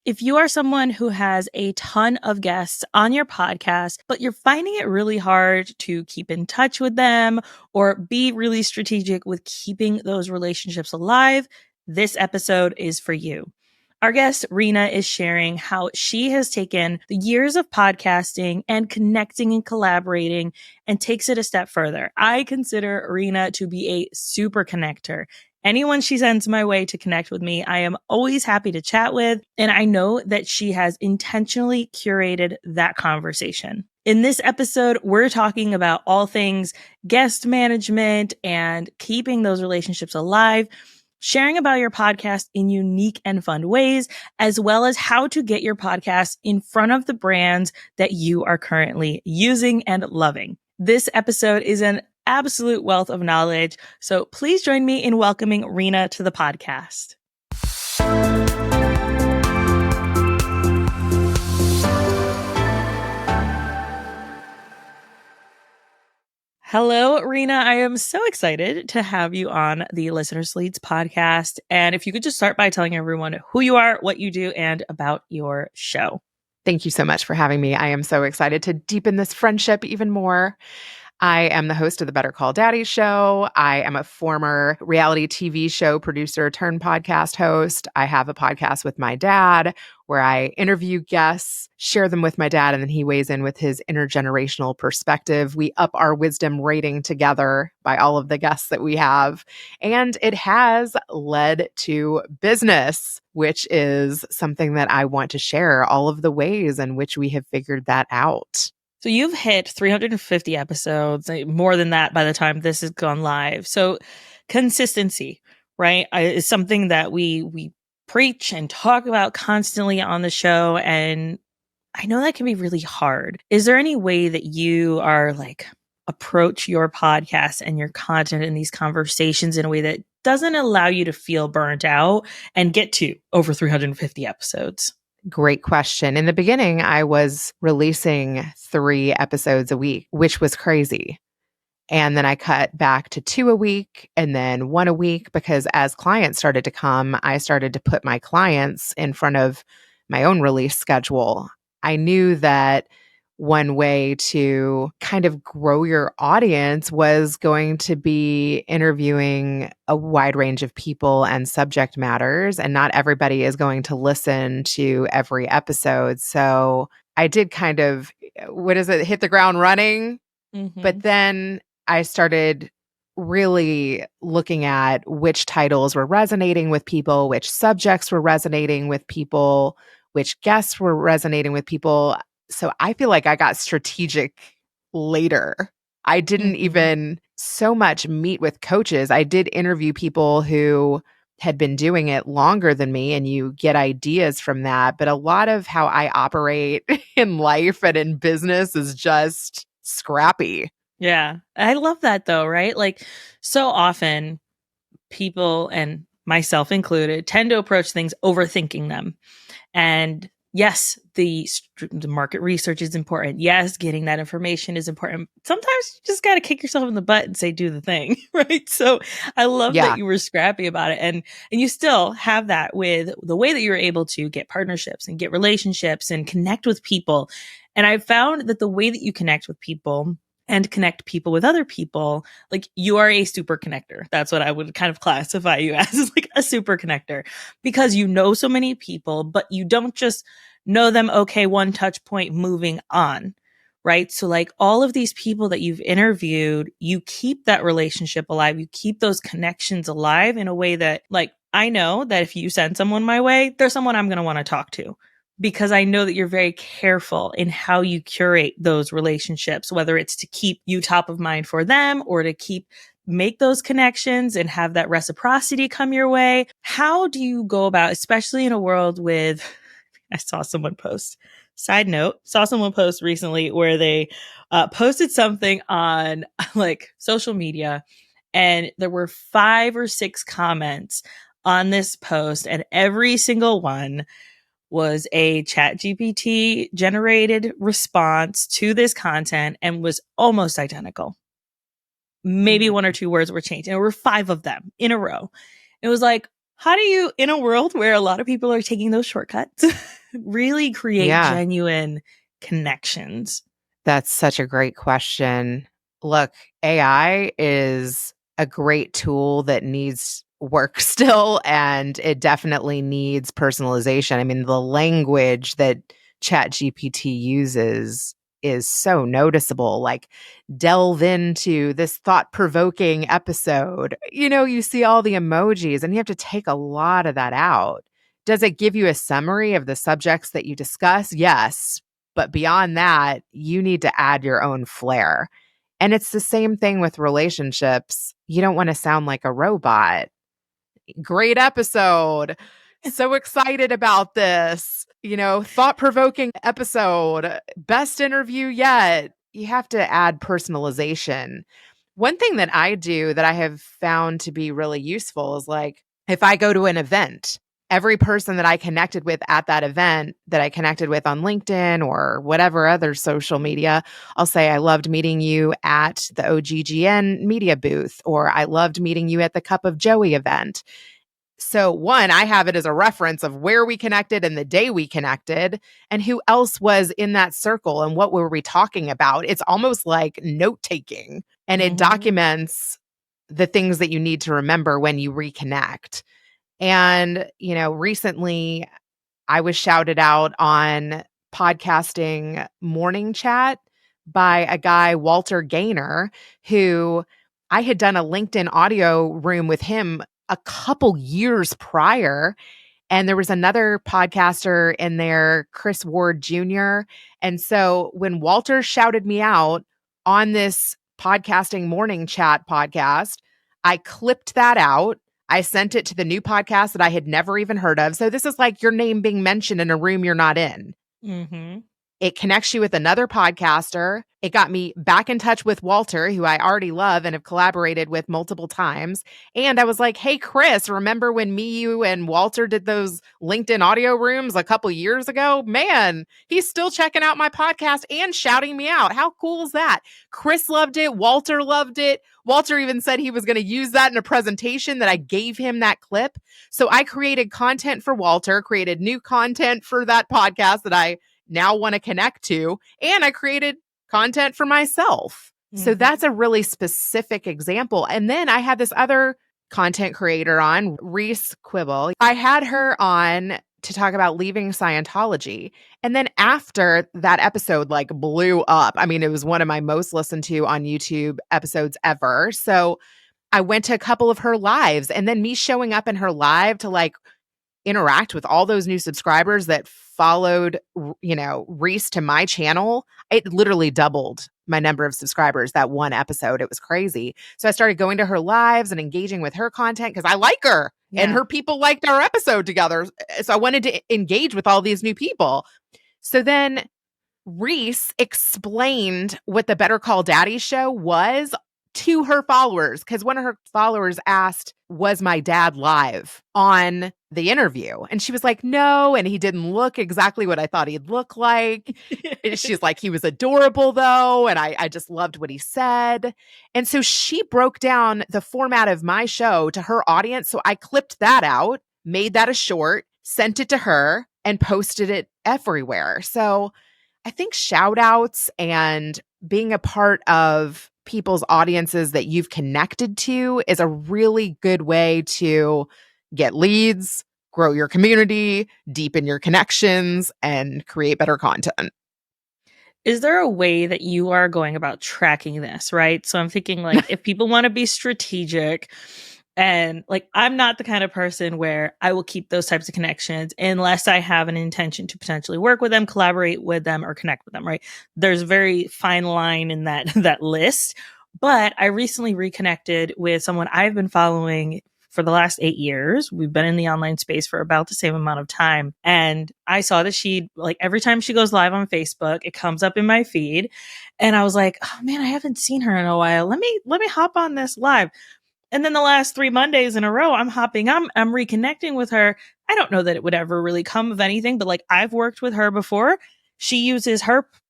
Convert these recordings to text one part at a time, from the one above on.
If you are someone who has a ton of guests on your podcast, but you're finding it really hard to keep in touch with them or be really strategic with keeping those relationships alive, this episode is for you. Our guest, Reena, is sharing how she has taken the years of podcasting and connecting and collaborating and takes it a step further. I consider Reena to be a super connector. Anyone she sends my way to connect with me, I am always happy to chat with. And I know that she has intentionally curated that conversation. In this episode, we're talking about all things guest management and keeping those relationships alive, sharing about your podcast in unique and fun ways, as well as how to get your podcast in front of the brands that you are currently using and loving. This episode is an absolute wealth of knowledge, so please join me in welcoming Reena to the podcast. Hello, Reena. I am so excited to have you on the Listeners Leads podcast. And if you could just start by telling everyone who you are, what you do, and about your show. Thank you so much for having me. I am so excited to deepen this friendship even more. I am the host of the Better Call Daddy show. I am a former reality TV show producer turned podcast host. I have a podcast with my dad where I interview guests, share them with my dad, and then he weighs in with his intergenerational perspective. We up our wisdom rating together by all of the guests that we have. And it has led to business, which is something that I want to share, all of the ways in which we have figured that out. So you've hit 350 episodes, more than that by the time this has gone live. So consistency, right, is something that we preach and talk about constantly on the show. And I know that can be really hard. Is there any way that you are approach your podcast and your content and these conversations in a way that doesn't allow you to feel burnt out and get to over 350 episodes? Great question. In the beginning, I was releasing 3 episodes a week, which was crazy. And then I cut back to 2 a week and then 1 a week because as clients started to come, I started to put my clients in front of my own release schedule. I knew that one way to kind of grow your audience was going to be interviewing a wide range of people and subject matters, and not everybody is going to listen to every episode. So I did kind of, hit the ground running. Mm-hmm. But then I started really looking at which titles were resonating with people, which subjects were resonating with people, which guests were resonating with people. So I feel like I got strategic later. I didn't even so much meet with coaches. I did interview people who had been doing it longer than me, and you get ideas from that. But a lot of how I operate in life and in business is just scrappy. Yeah. I love that though, right? So often people, and myself included, tend to approach things overthinking them. And yes, the market research is important. Yes, getting that information is important. Sometimes you just got to kick yourself in the butt and say, do the thing, right? So I love that you were scrappy about it. And you still have that with the way that you're able to get partnerships and get relationships and connect with people. And I've found that the way that you connect with people and connect people with other people, you are a super connector. That's what I would kind of classify you as, is a super connector, because you know so many people, but you don't just know them. Okay, one touch point, moving on, right? So all of these people that you've interviewed, you keep that relationship alive. You keep those connections alive in a way that I know that if you send someone my way, there's someone I'm going to want to talk to. Because I know that you're very careful in how you curate those relationships, whether it's to keep you top of mind for them or to make those connections and have that reciprocity come your way. How do you go about, especially in a world with, I saw someone post, side note, saw someone post recently where they posted something on social media, and there were 5 or 6 comments on this post, and every single one was a ChatGPT generated response to this content and was almost identical. Maybe 1 or 2 words were changed. And there were 5 of them in a row. It was How do you, in a world where a lot of people are taking those shortcuts, really create Yeah, genuine connections? that's such a great question. Look, AI is a great tool that needs work still, and it definitely needs personalization. I mean, the language that ChatGPT uses is so noticeable. Like, delve into this thought provoking episode. You see all the emojis, and you have to take a lot of that out. Does it give you a summary of the subjects that you discuss? Yes. But beyond that, you need to add your own flair. And it's the same thing with relationships. You don't want to sound like a robot. Great episode. So excited about this. Thought provoking episode. Best interview yet. You have to add personalization. One thing that I do that I have found to be really useful is like if I go to an event, every person that I connected with at that event that I connected with on LinkedIn or whatever other social media, I'll say, I loved meeting you at the OGGN media booth, or I loved meeting you at the Cup of Joey event. So, one, I have it as a reference of where we connected and the day we connected and who else was in that circle and what were we talking about. It's almost like note taking, and it Mm-hmm. documents the things that you need to remember when you reconnect. And, recently I was shouted out on podcasting morning chat by a guy, Walter Gaynor, who I had done a LinkedIn audio room with him a couple years prior. And there was another podcaster in there, Chris Ward Jr. And so when Walter shouted me out on this podcasting morning chat podcast, I clipped that out. I sent it to the new podcast that I had never even heard of. So this is like your name being mentioned in a room you're not in. Mm-hmm. It connects you with another podcaster. It got me back in touch with Walter, who I already love and have collaborated with multiple times. And I was like, hey, Chris, remember when me, you, and Walter did those LinkedIn audio rooms a couple years ago? Man, he's still checking out my podcast and shouting me out. How cool is that? Chris loved it. Walter loved it. Walter even said he was going to use that in a presentation that I gave him that clip. So I created content for Walter, created new content for that podcast that I now want to connect to. And I created content for myself. So Mm-hmm. that's a really specific example. And then I had this other content creator on, Reese Quibble. I had her on to talk about leaving Scientology. And then after that episode like blew up, I mean, it was one of my most listened to on YouTube episodes ever. So I went to a couple of her lives, and then me showing up in her live to like interact with all those new subscribers that followed, Reese to my channel, it literally doubled my number of subscribers that one episode. It was crazy. So I started going to her lives and engaging with her content because I like her and Yeah. her people liked our episode together. So I wanted to engage with all these new people. So then Reese explained what the Better Call Daddy show was to her followers because one of her followers asked, was my dad live on the interview? And she was like, no. And he didn't look exactly what I thought he'd look like. She's like, he was adorable though. And I just loved what he said. And so she broke down the format of my show to her audience. So I clipped that out, made that a short, sent it to her, and posted it everywhere. So I think shout outs and being a part of people's audiences that you've connected to is a really good way to get leads, grow your community, deepen your connections, and create better content. Is there a way that you are going about tracking this, right? So I'm thinking like if people want to be strategic, and like I'm not the kind of person where I will keep those types of connections unless I have an intention to potentially work with them, collaborate with them, or connect with them, right? There's a very fine line in that that list. But I recently reconnected with someone I've been following for the last 8 years. We've been in the online space for about the same amount of time. And I saw that she, like, every time she goes live on Facebook, it comes up in my feed. And I was like, oh man, I haven't seen her in a while. Let me hop on this live. And then the last 3 Mondays in a row, I'm reconnecting with her. I don't know that it would ever really come of anything, but like I've worked with her before. she uses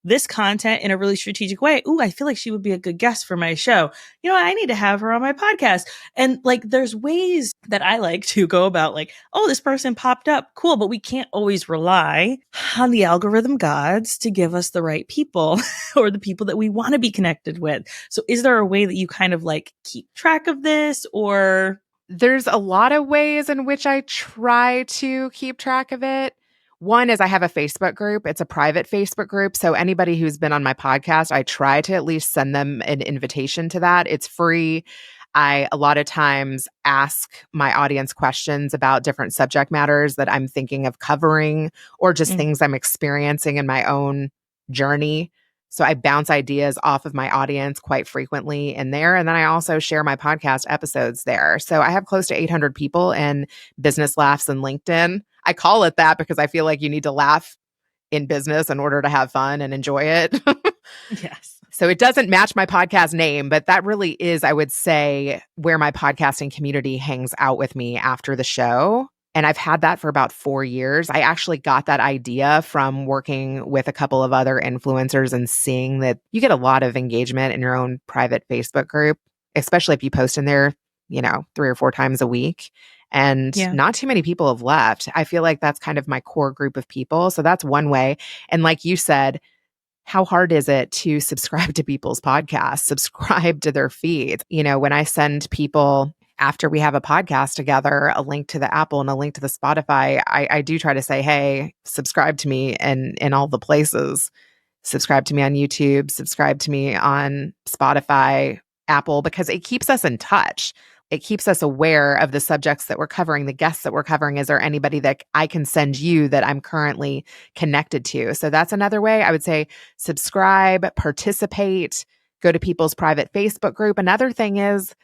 this content in a really strategic way. Ooh, I feel like she would be a good guest for my show. I need to have her on my podcast. And like, there's ways that I like to go about like, oh, this person popped up. Cool. But we can't always rely on the algorithm gods to give us the right people or the people that we want to be connected with. So is there a way that you kind of like keep track of this, or? There's a lot of ways in which I try to keep track of it. One is I have a Facebook group. It's a private Facebook group. So anybody who's been on my podcast, I try to at least send them an invitation to that. It's free. I a lot of times ask my audience questions about different subject matters that I'm thinking of covering or just things I'm experiencing in my own journey. So I bounce ideas off of my audience quite frequently in there. And then I also share my podcast episodes there. So I have close to 800 people in Business Laughs and LinkedIn. I call it that because I feel like you need to laugh in business in order to have fun and enjoy it. Yes. So it doesn't match my podcast name, but that really is, I would say, where my podcasting community hangs out with me after the show. And I've had that for about 4 years. I actually got that idea from working with a couple of other influencers and seeing that you get a lot of engagement in your own private Facebook group, especially if you post in there, 3 or 4 times a week. And not too many people have left. I feel like that's kind of my core group of people. So that's one way. And like you said, how hard is it to subscribe to people's podcasts, subscribe to their feeds? When I send people after we have a podcast together, a link to the Apple and a link to the Spotify, I do try to say, hey, subscribe to me in all the places. Subscribe to me on YouTube, subscribe to me on Spotify, Apple, because it keeps us in touch. It keeps us aware of the subjects that we're covering, the guests that we're covering. Is there anybody that I can send you that I'm currently connected to? So that's another way. I would say subscribe, participate, go to people's private Facebook group. Another thing is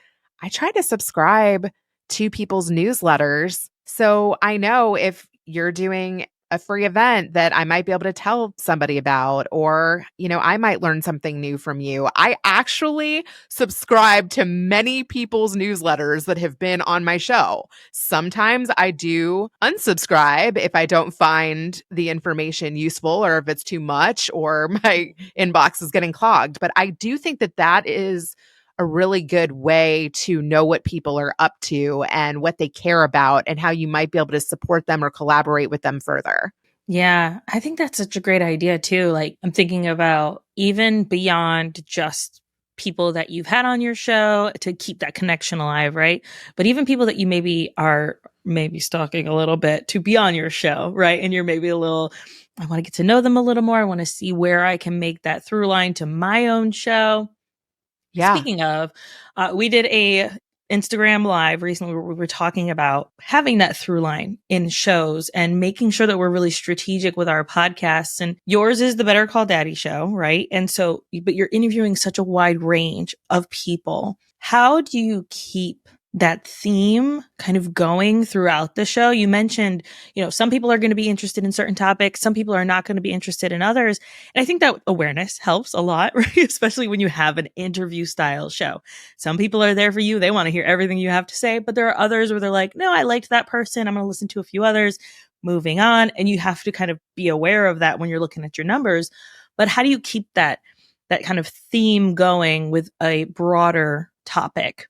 I try to subscribe to people's newsletters. So I know if you're doing a free event that I might be able to tell somebody about, or, I might learn something new from you. I actually subscribe to many people's newsletters that have been on my show. Sometimes I do unsubscribe if I don't find the information useful or if it's too much or my inbox is getting clogged. But I do think that that is a really good way to know what people are up to and what they care about and how you might be able to support them or collaborate with them further. Yeah, I think that's such a great idea too. Like, I'm thinking about even beyond just people that you've had on your show to keep that connection alive, right? But even people that you maybe are stalking a little bit to be on your show, right? And you're maybe I want to get to know them a little more. I want to see where I can make that through line to my own show. Yeah. Speaking of, we did a Instagram live recently where we were talking about having that through line in shows and making sure that we're really strategic with our podcasts. And yours is the Better Call Daddy show, right? And so, but you're interviewing such a wide range of people. How do you keep that theme kind of going throughout the show? You mentioned, some people are going to be interested in certain topics. Some people are not going to be interested in others. And I think that awareness helps a lot, right? Especially when you have an interview style show. Some people are there for you. They want to hear everything you have to say, but there are others where they're like, no, I liked that person. I'm going to listen to a few others, moving on. And you have to kind of be aware of that when you're looking at your numbers. But how do you keep that kind of theme going with a broader topic?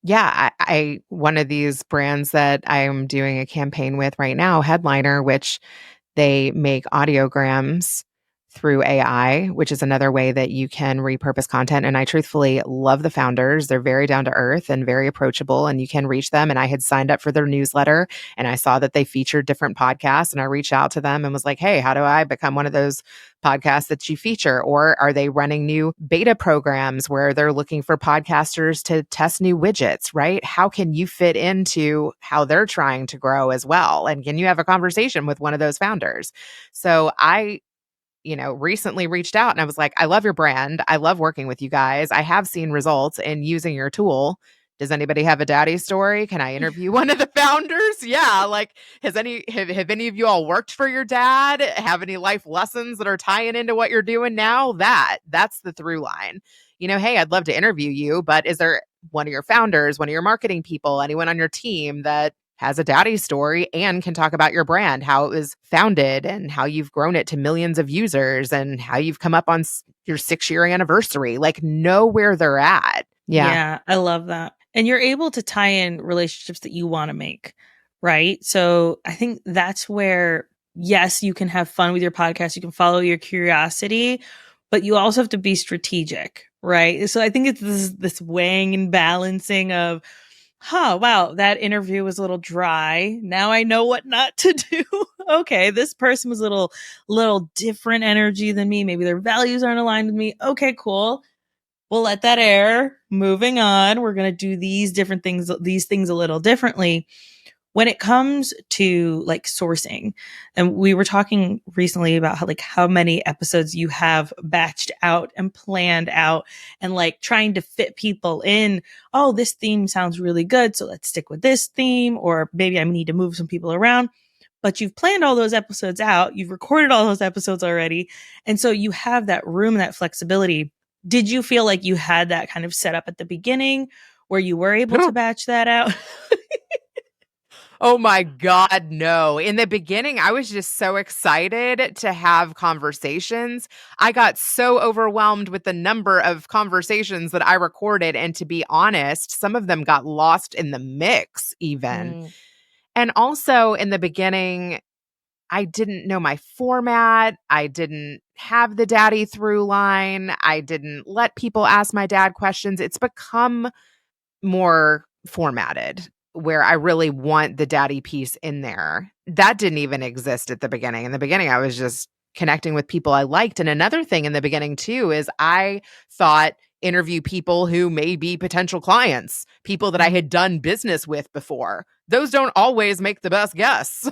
Yeah, I one of these brands that I'm doing a campaign with right now, Headliner, which they make audiograms through AI, which is another way that you can repurpose content. And I truthfully love the founders. They're very down to earth and very approachable, and you can reach them. And I had signed up for their newsletter and I saw that they featured different podcasts, and I reached out to them and was like, hey, how do I become one of those podcasts that you feature? Or are they running new beta programs where they're looking for podcasters to test new widgets, right? How can you fit into how they're trying to grow as well? And can you have a conversation with one of those founders? So I recently reached out and I was like, I love your brand. I love working with you guys. I have seen results in using your tool. Does anybody have a daddy story? Can I interview one of the founders? Yeah. Like, have any of you all worked for your dad? Have any life lessons that are tying into what you're doing now? That's the through line. Hey, I'd love to interview you, but is there one of your founders, one of your marketing people, anyone on your team that has a daddy story and can talk about your brand, how it was founded and how you've grown it to millions of users and how you've come up on your 6-year anniversary. Like, know where they're at. Yeah. Yeah, I love that. And you're able to tie in relationships that you want to make, right? So I think that's where, yes, you can have fun with your podcast, you can follow your curiosity, but you also have to be strategic, right? So I think it's this weighing and balancing of, wow, that interview was a little dry. Now I know what not to do. Okay, this person was a little different energy than me. Maybe their values aren't aligned with me. Okay, cool, we'll let that air. Moving on. We're going to do these things a little differently. When it comes to like sourcing, and we were talking recently about how many episodes you have batched out and planned out and like trying to fit people in. Oh, this theme sounds really good, so let's stick with this theme, or maybe I need to move some people around. But you've planned all those episodes out, you've recorded all those episodes already, and so you have that room, that flexibility. Did you feel like you had that kind of set up at the beginning where you were able to batch that out? Oh my God, no. In the beginning, I was just so excited to have conversations. I got so overwhelmed with the number of conversations that I recorded. And to be honest, some of them got lost in the mix, even. Mm. And also in the beginning, I didn't know my format. I didn't have the daddy through line. I didn't let people ask my dad questions. It's become more formatted where I really want the daddy piece in there. That didn't even exist at the beginning. In the beginning, I was just connecting with people I liked. And another thing in the beginning, too, is I thought interview people who may be potential clients, people that I had done business with before. Those don't always make the best guests.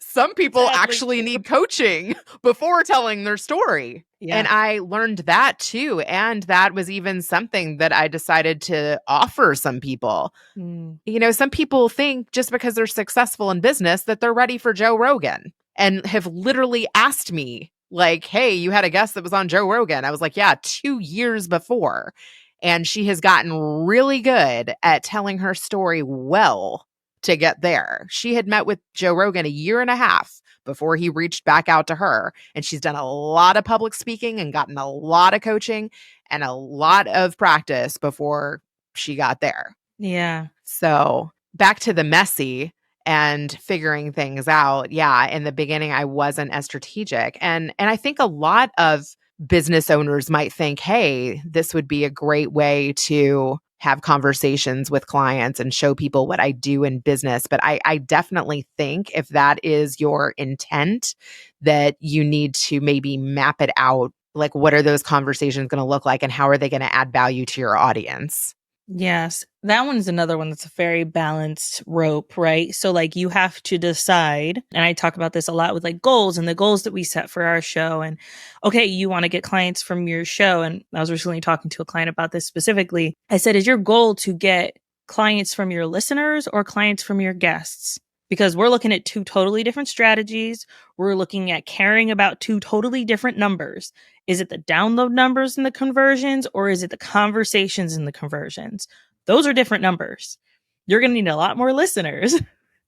Some people Sadly actually true. need coaching before telling their story. Yeah. And I learned that too. And that was even something that I decided to offer some people. Mm. You know, some people think just because they're successful in business that they're ready for Joe Rogan and have literally asked me, like, hey, you had a guest that was on Joe Rogan. I was like, yeah, 2 years before. And she has gotten really good at telling her story well to get there. She had met with Joe Rogan 1.5 years before he reached back out to her. And she's done a lot of public speaking and gotten a lot of coaching and a lot of practice before she got there. Yeah. So back to the messy and figuring things out. Yeah, in the beginning, I wasn't as strategic. And I think a lot of business owners might think, hey, this would be a great way to have conversations with clients and show people what I do in business. But I definitely think if that is your intent, that you need to maybe map it out. Like, what are those conversations going to look like and how are they going to add value to your audience? Yes. That one's another one that's a very balanced rope, right? So like you have to decide, and I talk about this a lot with like goals and the goals that we set for our show. And okay, you want to get clients from your show. And I was recently talking to a client about this specifically. I said, is your goal to get clients from your listeners or clients from your guests? Because we're looking at two totally different strategies. We're looking at caring about two totally different numbers. Is it the download numbers and the conversions, or is it the conversations and the conversions? Those are different numbers. You're going to need a lot more listeners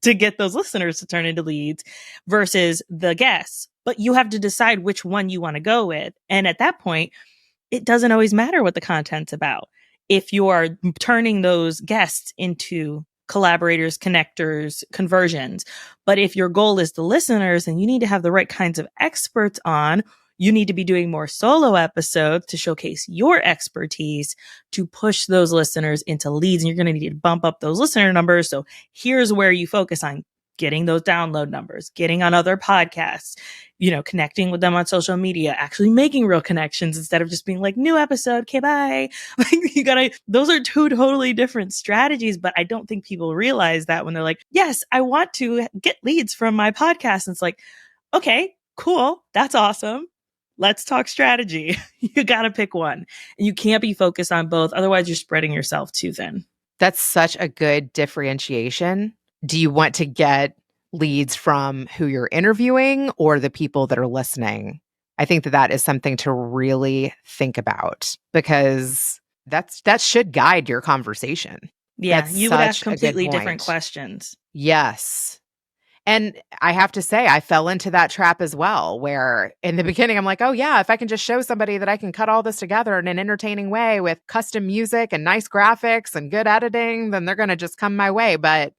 to get those listeners to turn into leads versus the guests. But you have to decide which one you want to go with. And at that point, it doesn't always matter what the content's about. If you are turning those guests into collaborators, connectors, conversions. But if your goal is the listeners, then you need to have the right kinds of experts on. You need to be doing more solo episodes to showcase your expertise to push those listeners into leads. And you're going to need to bump up those listener numbers. So here's where you focus on getting those download numbers, getting on other podcasts, connecting with them on social media, actually making real connections instead of just being like, new episode, okay, bye. Like those are two totally different strategies, but I don't think people realize that when they're like, yes, I want to get leads from my podcast. And it's like, okay, cool. That's awesome. Let's talk strategy. You got to pick one and you can't be focused on both. Otherwise you're spreading yourself too thin. That's such a good differentiation. Do you want to get leads from who you're interviewing or the people that are listening? I think that is something to really think about because that should guide your conversation. Yeah, That's you would ask such a good completely different point. questions. Yes. And I have to say, I fell into that trap as well, where in the beginning, I'm like, oh, yeah, if I can just show somebody that I can cut all this together in an entertaining way with custom music and nice graphics and good editing, then they're going to just come my way. But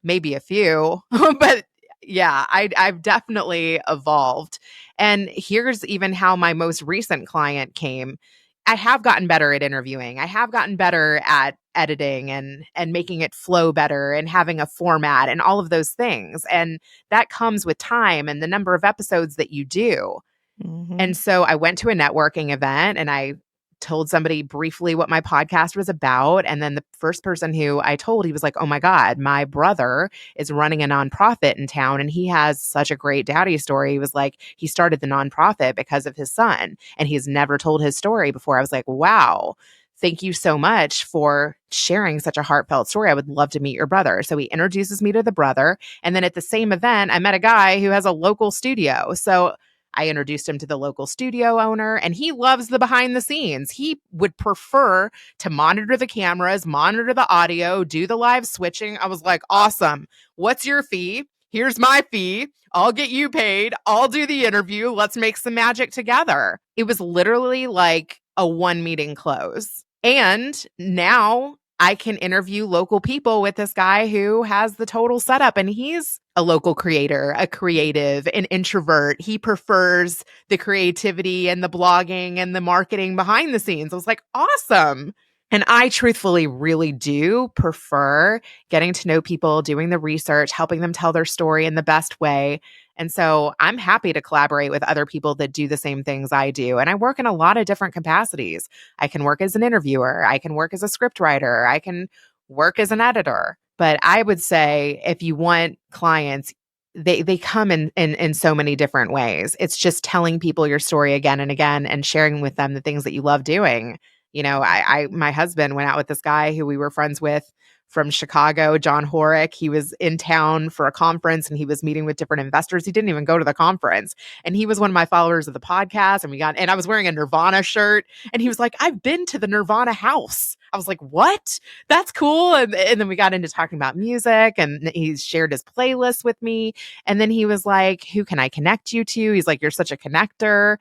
maybe a few. But yeah, I've definitely evolved. And here's even how my most recent client came. I have gotten better at interviewing. I have gotten better at editing and making it flow better and having a format and all of those things. And that comes with time and the number of episodes that you do. Hmm. And so I went to a networking event and I told somebody briefly what my podcast was about. And then the first person who I told, he was like, oh my God, my brother is running a nonprofit in town and he has such a great daddy story. He was like, he started the nonprofit because of his son and he's never told his story before. I was like, wow. Thank you so much for sharing such a heartfelt story. I would love to meet your brother. So he introduces me to the brother. And then at the same event, I met a guy who has a local studio. So I introduced him to the local studio owner, and he loves the behind the scenes. He would prefer to monitor the cameras, monitor the audio, do the live switching. I was like, awesome. What's your fee? Here's my fee. I'll get you paid. I'll do the interview. Let's make some magic together. It was literally like a one meeting close. And now I can interview local people with this guy who has the total setup, and he's a local creator, a creative, an introvert. He prefers the creativity and the blogging and the marketing behind the scenes. I was like, awesome. And I truthfully really do prefer getting to know people, doing the research, helping them tell their story in the best way. And so I'm happy to collaborate with other people that do the same things I do. And I work in a lot of different capacities. I can work as an interviewer, I can work as a scriptwriter, I can work as an editor. But I would say if you want clients, they come in so many different ways. It's just telling people your story again and again and sharing with them the things that you love doing. You know, I my husband went out with this guy who we were friends with from Chicago, John Horick. He was in town for a conference and he was meeting with different investors. He didn't even go to the conference. And he was one of my followers of the podcast. And I was wearing a Nirvana shirt. And he was like, I've been to the Nirvana house. I was like, what? That's cool. And then we got into talking about music and he shared his playlist with me. And then he was like, who can I connect you to? He's like, you're such a connector.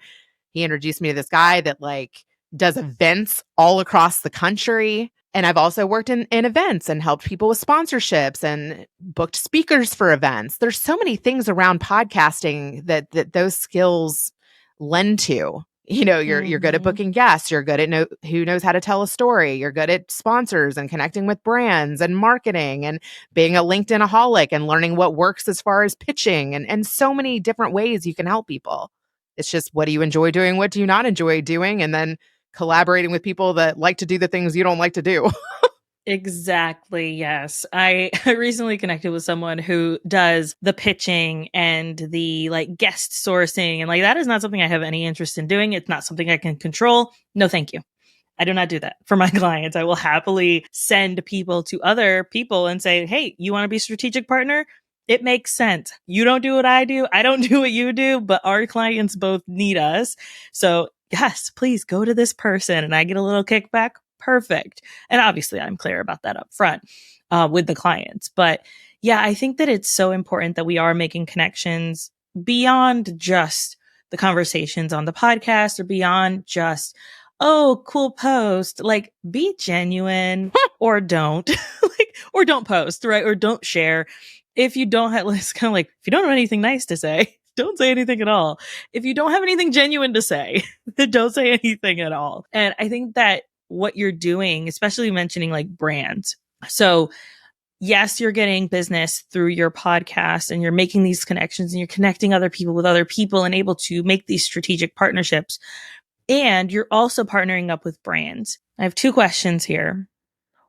He introduced me to this guy that like does events all across the country. And I've also worked in events and helped people with sponsorships and booked speakers for events. There's so many things around podcasting that those skills lend to. You know, you're good at Hmm. booking guests, you're good at who knows how to tell a story, you're good at sponsors and connecting with brands and marketing and being a LinkedIn-aholic and learning what works as far as pitching and so many different ways you can help people. It's just what do you enjoy doing? What do you not enjoy doing? And then collaborating with people that like to do the things you don't like to do. Exactly. Yes. I recently connected with someone who does the pitching and the like guest sourcing. And like that is not something I have any interest in doing. It's not something I can control. No, thank you. I do not do that for my clients. I will happily send people to other people and say, hey, you want to be a strategic partner? It makes sense. You don't do what I do. I don't do what you do, but our clients both need us. So yes, please go to this person and I get a little kickback. Perfect. And obviously I'm clear about that up front with the clients. But yeah, I think that it's so important that we are making connections beyond just the conversations on the podcast or beyond just, oh, cool post. Like, be genuine or don't. Like, or don't post, right? Or don't share. If you don't have, it's kind of like, if you don't have anything nice to say, don't say anything at all. If you don't have anything genuine to say, then don't say anything at all. And I think that what you're doing, especially mentioning like brands. So, yes, you're getting business through your podcast and you're making these connections and you're connecting other people with other people and able to make these strategic partnerships. And you're also partnering up with brands. I have two questions here.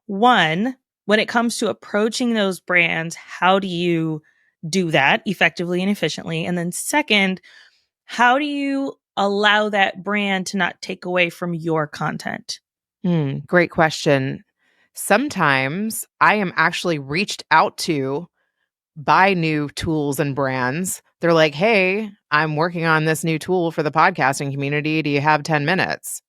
One, when it comes to approaching those brands, how do you do that effectively and efficiently? And then second, how do you allow that brand to not take away from your content? Great question. Sometimes I am actually reached out to by new tools and brands. They're like, hey, I'm working on this new tool for the podcasting community. Do you have 10 minutes?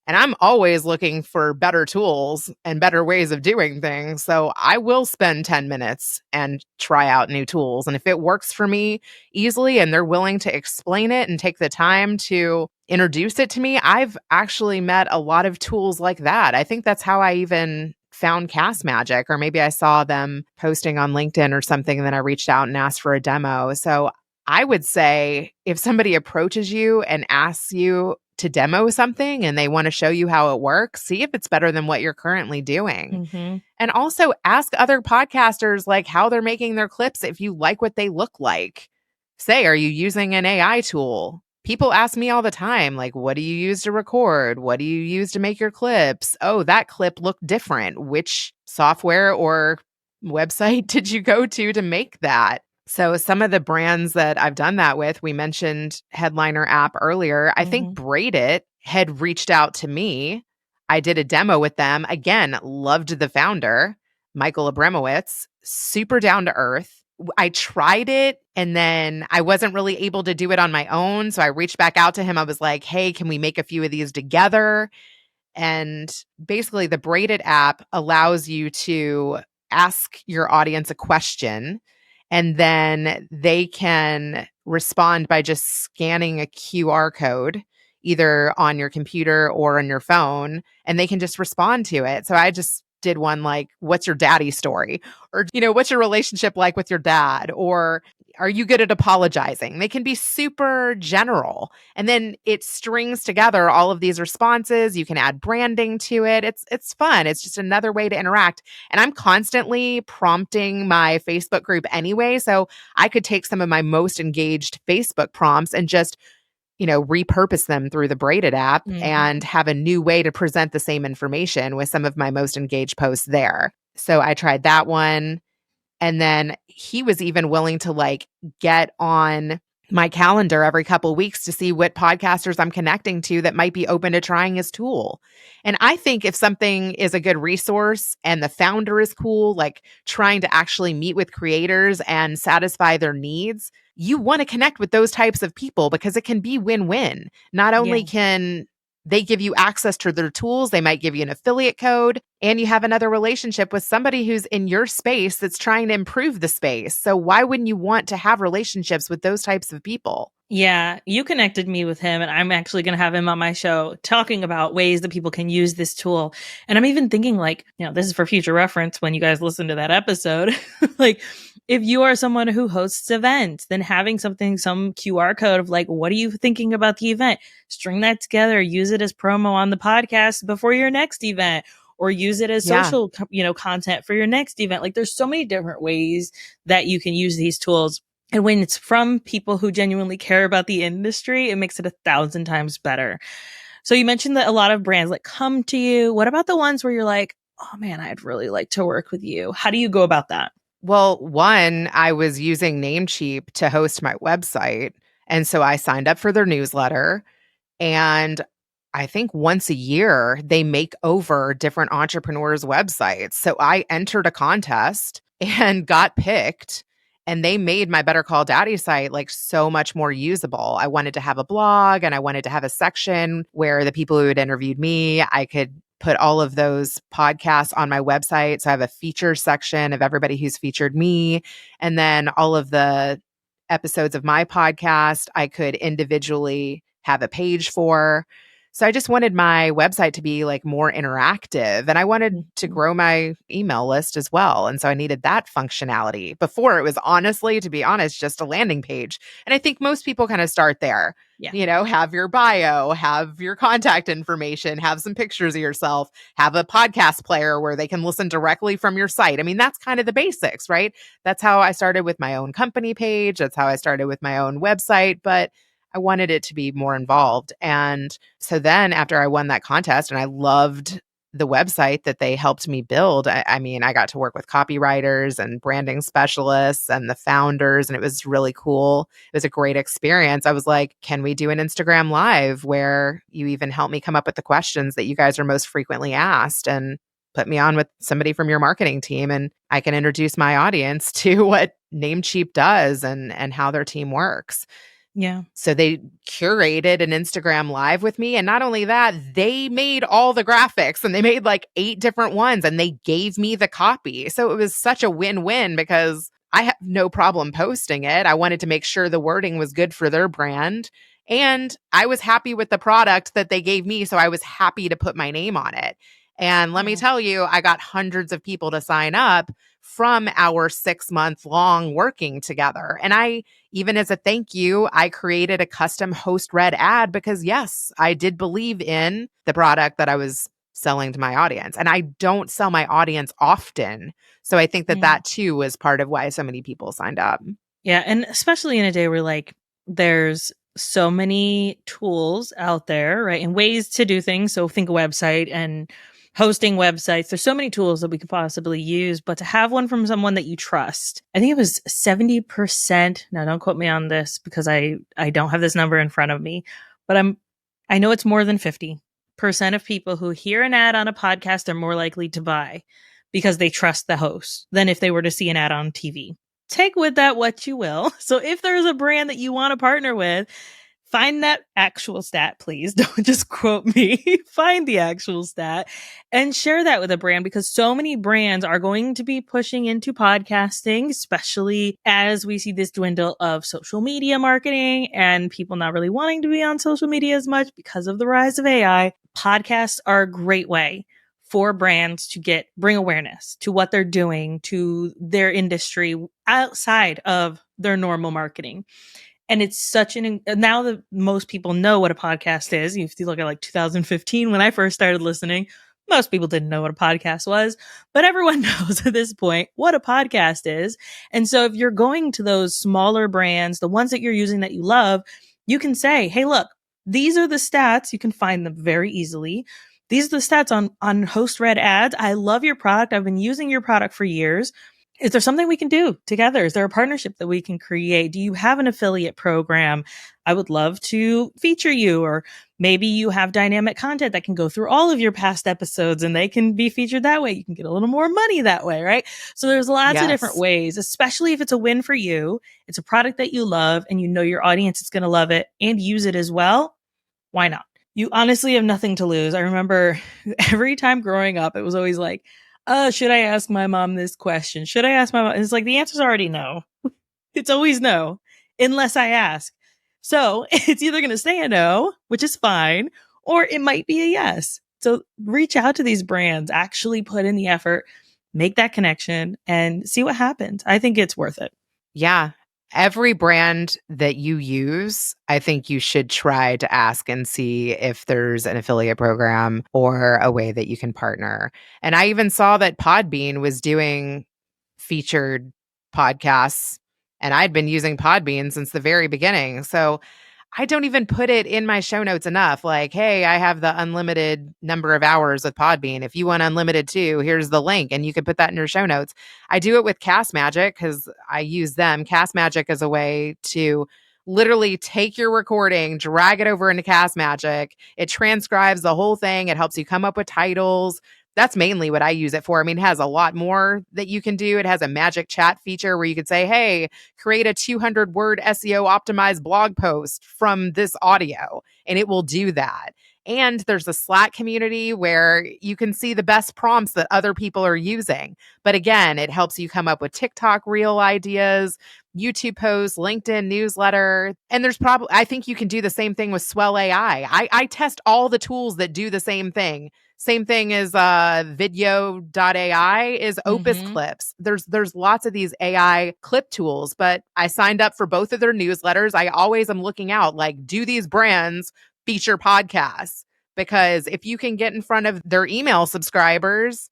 And I'm always looking for better tools and better ways of doing things. So I will spend 10 minutes and try out new tools. And if it works for me easily and they're willing to explain it and take the time to introduce it to me, I've actually met a lot of tools like that. I think that's how I even found Cast Magic, or maybe I saw them posting on LinkedIn or something, and then I reached out and asked for a demo. So I would say if somebody approaches you and asks you to demo something and they want to show you how it works, see if it's better than what you're currently doing. Mm-hmm. And also ask other podcasters like how they're making their clips if you like what they look like. Say, are you using an AI tool? People ask me all the time, like, what do you use to record? What do you use to make your clips? Oh, that clip looked different. Which software or website did you go to make that? So some of the brands that I've done that with, we mentioned Headliner app earlier. I think Mm-hmm. Braid It had reached out to me. I did a demo with them. Again, loved the founder, Michael Abramowitz, super down to earth. I tried it and then I wasn't really able to do it on my own. So I reached back out to him. I was like, hey, can we make a few of these together? And basically, the Braided app allows you to ask your audience a question, and then they can respond by just scanning a QR code, either on your computer or on your phone, and they can just respond to it. So I just did one like, what's your daddy story? Or, what's your relationship like with your dad? Or are you good at apologizing? They can be super general. And then it strings together all of these responses. You can add branding to it. It's fun. It's just another way to interact. And I'm constantly prompting my Facebook group anyway. So I could take some of my most engaged Facebook prompts and just, repurpose them through the Braided app Mm-hmm. and have a new way to present the same information with some of my most engaged posts there. So I tried that one. And then he was even willing to get on my calendar every couple weeks to see what podcasters I'm connecting to that might be open to trying his tool. And I think if something is a good resource and the founder is cool, like trying to actually meet with creators and satisfy their needs, you want to connect with those types of people because it can be win-win. Not Yeah. only can they give you access to their tools, they might give you an affiliate code, and you have another relationship with somebody who's in your space that's trying to improve the space. So why wouldn't you want to have relationships with those types of people? Yeah, you connected me with him, and I'm actually going to have him on my show talking about ways that people can use this tool. And I'm even thinking, like, this is for future reference when you guys listen to that episode. Like, if you are someone who hosts events, then having some QR code of like, what are you thinking about the event? String that together, use it as promo on the podcast before your next event, or use it as Yeah. social, content for your next event. Like, there's so many different ways that you can use these tools. And when it's from people who genuinely care about the industry, it makes it 1,000 times better. So you mentioned that a lot of brands like come to you. What about the ones where you're like, oh man, I'd really like to work with you? How do you go about that? Well, one, I was using Namecheap to host my website. And so I signed up for their newsletter. And I think once a year, they make over different entrepreneurs' websites. So I entered a contest and got picked. And they made my Better Call Daddy site like so much more usable. I wanted to have a blog and I wanted to have a section where the people who had interviewed me, I could put all of those podcasts on my website. So I have a feature section of everybody who's featured me. And then all of the episodes of my podcast, I could individually have a page for. So I just wanted my website to be like more interactive and I wanted to Mhm. grow my email list as well. And so I needed that functionality. Before it was honestly, to be honest, just a landing page. And I think most people kind of start there. Yeah. Have your bio, have your contact information, have some pictures of yourself, have a podcast player where they can listen directly from your site. I mean, that's kind of the basics, right? That's how I started with my own company page. That's how I started with my own website. But I wanted it to be more involved. And so then after I won that contest and I loved the website that they helped me build, I mean, I got to work with copywriters and branding specialists and the founders, and it was really cool. It was a great experience. I was like, can we do an Instagram live where you even help me come up with the questions that you guys are most frequently asked and put me on with somebody from your marketing team and I can introduce my audience to what Namecheap does and how their team works. Yeah. So they curated an Instagram live with me. And not only that, they made all the graphics and they made like 8 different ones and they gave me the copy. So it was such a win-win because I have no problem posting it. I wanted to make sure the wording was good for their brand. And I was happy with the product that they gave me. So I was happy to put my name on it. And let me tell you, I got hundreds of people to sign up from our 6-month long working together. And even as a thank you, I created a custom host read ad because yes, I did believe in the product that I was selling to my audience. And I don't sell my audience often. So I think that that too was part of why so many people signed up. Yeah. And especially in a day where like there's so many tools out there, right? And ways to do things. So think a website and hosting websites. There's so many tools that we could possibly use, but to have one from someone that you trust, I think it was 70%. Now don't quote me on this because I don't have this number in front of me, but I know it's more than 50% of people who hear an ad on a podcast are more likely to buy because they trust the host than if they were to see an ad on TV. Take with that what you will. So if there's a brand that you want to partner with, find that actual stat, please. Don't just quote me. Find the actual stat and share that with a brand because so many brands are going to be pushing into podcasting, especially as we see this dwindle of social media marketing and people not really wanting to be on social media as much because of the rise of AI. Podcasts are a great way for brands to bring awareness to what they're doing, to their industry outside of their normal marketing. And it's such now that most people know what a podcast is, if you look at like 2015, when I first started listening, most people didn't know what a podcast was, but everyone knows at this point what a podcast is. And so if you're going to those smaller brands, the ones that you're using that you love, you can say, hey, look, these are the stats. You can find them very easily. These are the stats on host read ads. I love your product. I've been using your product for years. Is there something we can do together? Is there a partnership that we can create? Do you have an affiliate program? I would love to feature you. Or maybe you have dynamic content that can go through all of your past episodes and they can be featured that way. You can get a little more money that way, right? So there's lots of different ways, especially if it's a win for you. It's a product that you love and you know your audience is going to love it and use it as well. Why not? You honestly have nothing to lose. I remember every time growing up, it was always like, should I ask my mom this question? Should I ask my mom? And it's like, the answer's already no. It's always no, unless I ask. So it's either going to stay a no, which is fine, or it might be a yes. So reach out to these brands, actually put in the effort, make that connection and see what happens. I think it's worth it. Yeah. Every brand that you use, I think you should try to ask and see if there's an affiliate program or a way that you can partner. And I even saw that Podbean was doing featured podcasts, and I'd been using Podbean since the very beginning. So I don't even put it in my show notes enough. Like, hey, I have the unlimited number of hours with Podbean. If you want unlimited too, here's the link. And you can put that in your show notes. I do it with Cast Magic because I use them. Cast Magic is a way to literally take your recording, drag it over into Cast Magic. It transcribes the whole thing. It helps you come up with titles. That's mainly what I use it for. I mean, it has a lot more that you can do. It has a magic chat feature where you could say, hey, create a 200-word SEO optimized blog post from this audio, and it will do that. And there's a Slack community where you can see the best prompts that other people are using. But again, it helps you come up with TikTok reel ideas, YouTube posts, LinkedIn newsletter. And I think you can do the same thing with Swell AI. I test all the tools that do the same thing. Same thing as video.ai is Opus Clips. There's lots of these AI clip tools, but I signed up for both of their newsletters. I always am looking out, like, do these brands feature podcasts? Because if you can get in front of their email subscribers,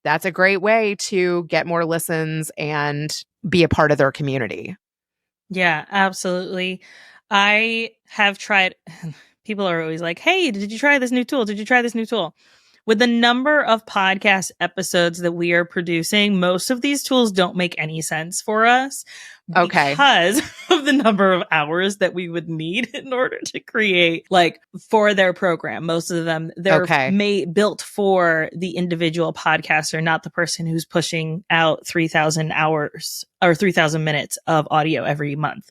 that's a great way to get more listens and be a part of their community. Yeah, absolutely. I have tried, people are always like, hey, did you try this new tool? Did you try this new tool? With the number of podcast episodes that we are producing, most of these tools don't make any sense for us because of the number of hours that we would need in order to create, like, for their program. Most of them, they're built for the individual podcaster, not the person who's pushing out 3,000 hours or 3,000 minutes of audio every month.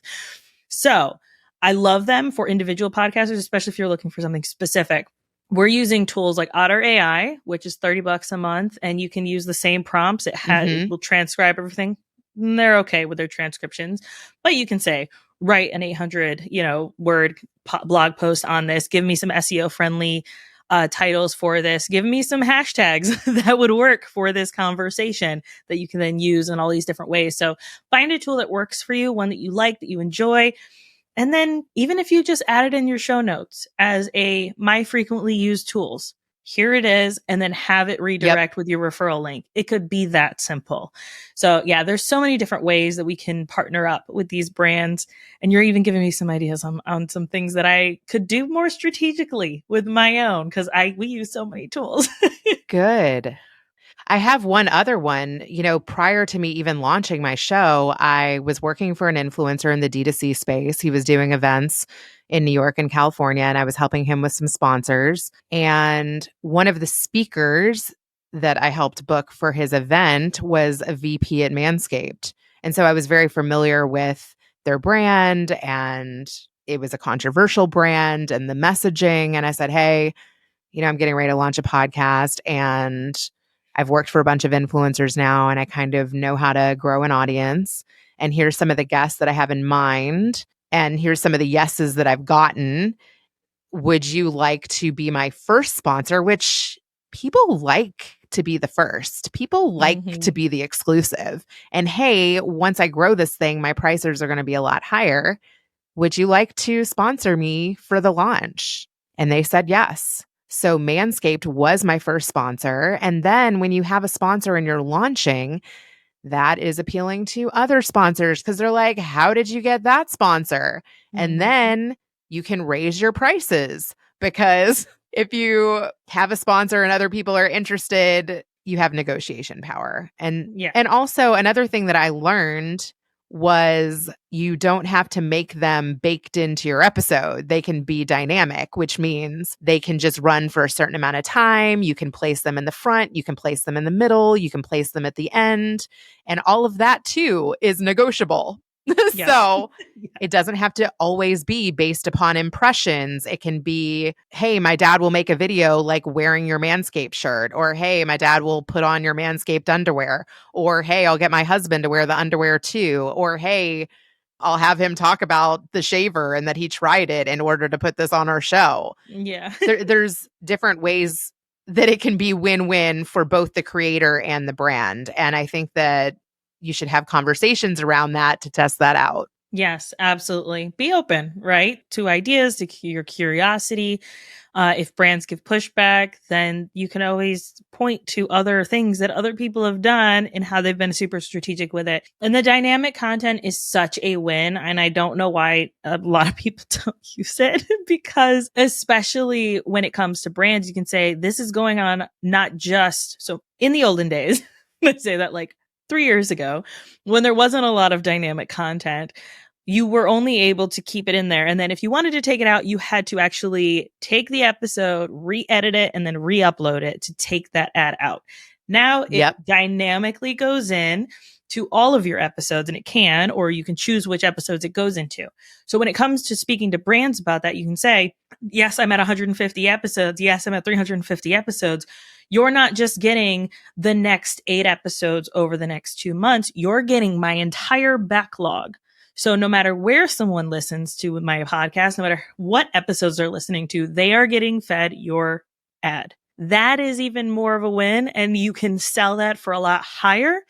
So I love them for individual podcasters, especially if you're looking for something specific. We're using tools like Otter AI, which is $30 a month, and you can use the same prompts. It Mm-hmm. will transcribe everything. And they're okay with their transcriptions, but you can say, write an 800, word blog post on this. Give me some SEO friendly titles for this. Give me some hashtags that would work for this conversation that you can then use in all these different ways. So find a tool that works for you, one that you like, that you enjoy. And then even if you just add it in your show notes as a my frequently used tools, here it is, and then have it Yep. redirect with your referral link. It could be that simple. So yeah, there's so many different ways that we can partner up with these brands. And you're even giving me some ideas on some things that I could do more strategically with my own, because we use so many tools. Good. I have one other one. Prior to me even launching my show, I was working for an influencer in the D2C space. He was doing events in New York and California, and I was helping him with some sponsors. And one of the speakers that I helped book for his event was a VP at Manscaped. And so I was very familiar with their brand, and it was a controversial brand and the messaging. And I said, hey, I'm getting ready to launch a podcast, and I've worked for a bunch of influencers now, and I kind of know how to grow an audience. And here's some of the guests that I have in mind. And here's some of the yeses that I've gotten. Would you like to be my first sponsor? Which people like to be the first. People like to Mm-hmm. be the exclusive. And hey, once I grow this thing, my prices are going to be a lot higher. Would you like to sponsor me for the launch? And they said yes. So Manscaped was my first sponsor. And then when you have a sponsor and you're launching, that is appealing to other sponsors because they're like, how did you get that sponsor? And Mm-hmm. then you can raise your prices because if you have a sponsor and other people are interested, you have negotiation power. And Yeah. and also another thing that I learned was you don't have to make them baked into your episode. They can be dynamic, which means they can just run for a certain amount of time. You can place them in the front, you can place them in the middle, you can place them at the end. And all of that too is negotiable. Yes. So Yeah. it doesn't have to always be based upon impressions. It can be, hey, my dad will make a video like wearing your Manscaped shirt, or hey, my dad will put on your Manscaped underwear, or hey, I'll get my husband to wear the underwear too, or hey, I'll have him talk about the shaver and that he tried it in order to put this on our show. Yeah. There's different ways that it can be win-win for both the creator and the brand. And I think that you should have conversations around that to test that out. Yes, absolutely. Be open, right? To ideas, to your curiosity. If brands give pushback, then you can always point to other things that other people have done and how they've been super strategic with it. And the dynamic content is such a win. And I don't know why a lot of people don't use it because, especially when it comes to brands, you can say this is going on not just so in the olden days, let's say that like 3 years ago, when there wasn't a lot of dynamic content, you were only able to keep it in there. And then if you wanted to take it out, you had to actually take the episode, re-edit it, and then re-upload it to take that ad out. Now it Yep. dynamically goes in to all of your episodes, and it can, or you can choose which episodes it goes into. So when it comes to speaking to brands about that, you can say, yes, I'm at 150 episodes. Yes, I'm at 350 episodes. You're not just getting the next 8 episodes over the next 2 months. You're getting my entire backlog. So no matter where someone listens to my podcast, no matter what episodes they're listening to, they are getting fed your ad. That is even more of a win. And you can sell that for a lot higher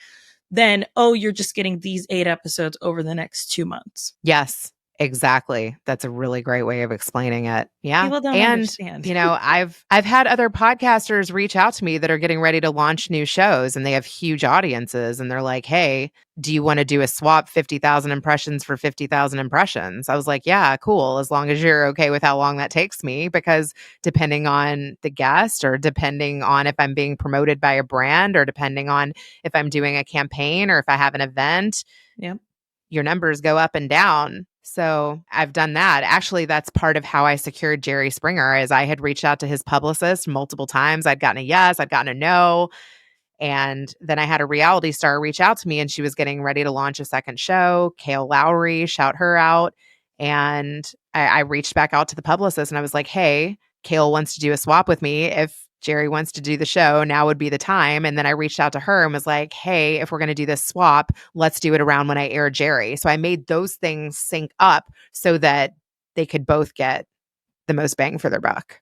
than, oh, you're just getting these 8 episodes over the next 2 months. Yes, exactly. That's a really great way of explaining it. Yeah. People don't And understand. I've had other podcasters reach out to me that are getting ready to launch new shows and they have huge audiences and they're like, "Hey, do you want to do a swap 50,000 impressions for 50,000 impressions?" I was like, "Yeah, cool, as long as you're okay with how long that takes me because depending on the guest or depending on if I'm being promoted by a brand or depending on if I'm doing a campaign or if I have an event, Yep. your numbers go up and down." So I've done that. Actually, that's part of how I secured Jerry Springer is I had reached out to his publicist multiple times. I'd gotten a yes, I'd gotten a no. And then I had a reality star reach out to me and she was getting ready to launch a second show. Kale Lowry, shout her out. And I reached back out to the publicist and I was like, hey, Kale wants to do a swap with me. If Jerry wants to do the show, now would be the time. And then I reached out to her and was like, hey, if we're going to do this swap, let's do it around when I air Jerry. So I made those things sync up so that they could both get the most bang for their buck.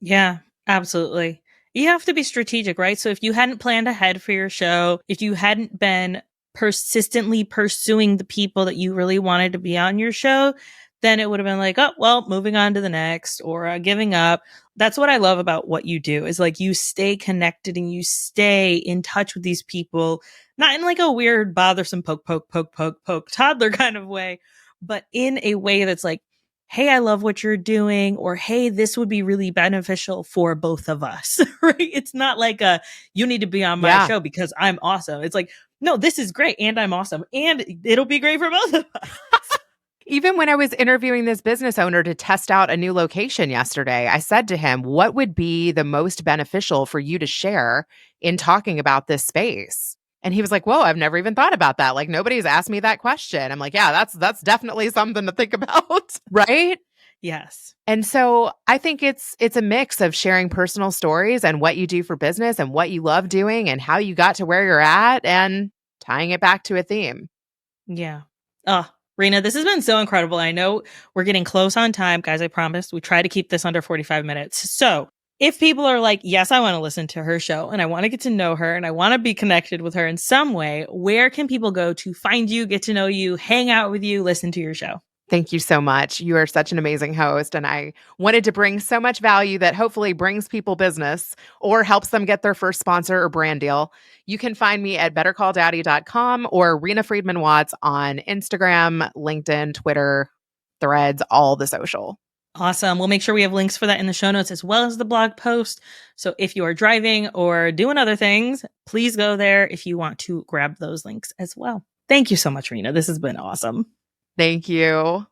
Yeah, absolutely. You have to be strategic, right? So if you hadn't planned ahead for your show, if you hadn't been persistently pursuing the people that you really wanted to be on your show, then it would have been like, oh, well, moving on to the next or giving up. That's what I love about what you do is like you stay connected and you stay in touch with these people, not in like a weird, bothersome poke toddler kind of way, but in a way that's like, hey, I love what you're doing, or hey, this would be really beneficial for both of us, right? It's not like you need to be on my Yeah. show because I'm awesome. It's like, no, this is great and I'm awesome and it'll be great for both of us. Even when I was interviewing this business owner to test out a new location yesterday, I said to him, what would be the most beneficial for you to share in talking about this space? And he was like, whoa, I've never even thought about that. Like nobody's asked me that question. I'm like, yeah, that's definitely something to think about. Right? Yes. And so I think it's a mix of sharing personal stories and what you do for business and what you love doing and how you got to where you're at and tying it back to a theme. Yeah. Oh, Reena, this has been so incredible. I know we're getting close on time, guys. I promise we try to keep this under 45 minutes. So if people are like, yes, I want to listen to her show and I want to get to know her and I want to be connected with her in some way, where can people go to find you, get to know you, hang out with you, listen to your show? Thank you so much. You are such an amazing host. And I wanted to bring so much value that hopefully brings people business or helps them get their first sponsor or brand deal. You can find me at bettercalldaddy.com or Reena Friedman Watts on Instagram, LinkedIn, Twitter, Threads, all the social. Awesome. We'll make sure we have links for that in the show notes as well as the blog post. So if you are driving or doing other things, please go there if you want to grab those links as well. Thank you so much, Reena. This has been awesome. Thank you.